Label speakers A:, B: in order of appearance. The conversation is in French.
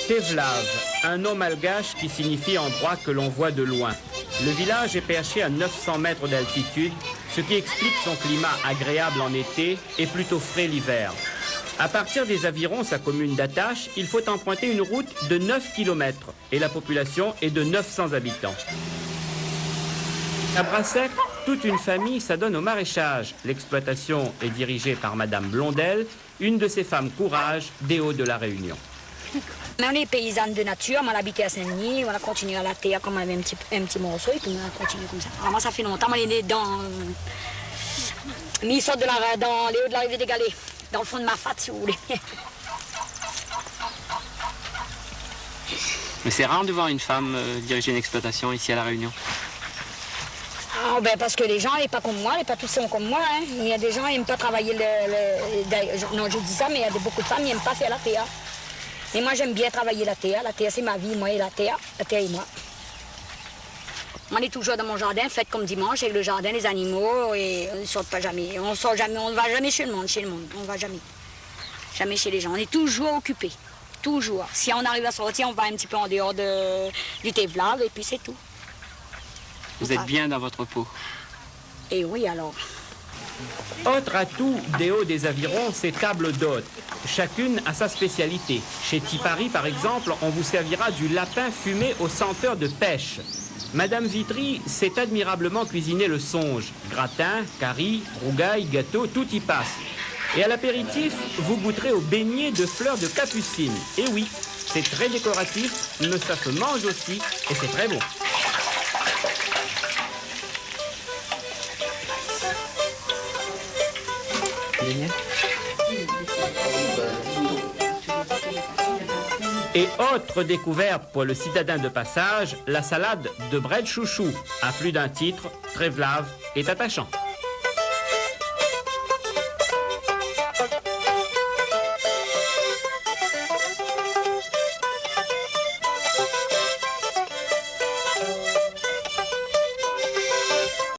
A: Tevlav, un nom malgache qui signifie endroit que l'on voit de loin. Le village est perché à 900 mètres d'altitude, ce qui explique son climat agréable en été et plutôt frais l'hiver. À partir des Avirons, sa commune d'attache, il faut emprunter une route de 9 km et la population est de 900 habitants. À Brassec, toute une famille s'adonne au maraîchage. L'exploitation est dirigée par Madame Blondel, une de ces femmes courage des Hauts de la Réunion.
B: On est paysannes de nature, on a habité à Saint-Denis, on a continué à la terre comme on avait un petit morceau et puis on a continué comme ça. Alors moi ça fait longtemps, on est né dans... Mais ils sortent dans les hauts de la rivière des Galets, dans le fond de ma fat si vous voulez.
C: Mais c'est rare de voir une femme diriger une exploitation ici à La Réunion.
B: Ah, ben parce que les gens n'est pas comme moi, les pas tous sont comme moi. Hein. Il y a des gens qui n'aiment pas travailler non, je dis ça, mais il y a beaucoup de femmes qui n'aiment pas faire la terre. Et moi, j'aime bien travailler la terre. La terre, c'est ma vie, moi et la terre et moi. On est toujours dans mon jardin, fait comme dimanche, avec le jardin, les animaux, et on ne sort pas jamais. On sort jamais, on ne va jamais chez le monde, On ne va jamais. Jamais chez les gens. On est toujours occupés. Toujours. Si on arrive à sortir, on va un petit peu en dehors du Tevlav, et puis c'est tout.
C: Vous êtes bien dans votre peau.
B: Et oui, alors.
A: Autre atout des Hauts des Avirons, ces tables d'hôtes. Chacune a sa spécialité. Chez Tipari, par exemple, on vous servira du lapin fumé aux senteurs de pêche. Madame Vitry sait admirablement cuisiner le songe. Gratin, curry, rougail, gâteau, tout y passe. Et à l'apéritif, vous goûterez au beignet de fleurs de capucine. Et oui, c'est très décoratif, mais ça se mange aussi, et c'est très bon. Et autre découverte pour le citadin de passage, la salade de bread chouchou. À plus d'un titre, Tevlav est attachant.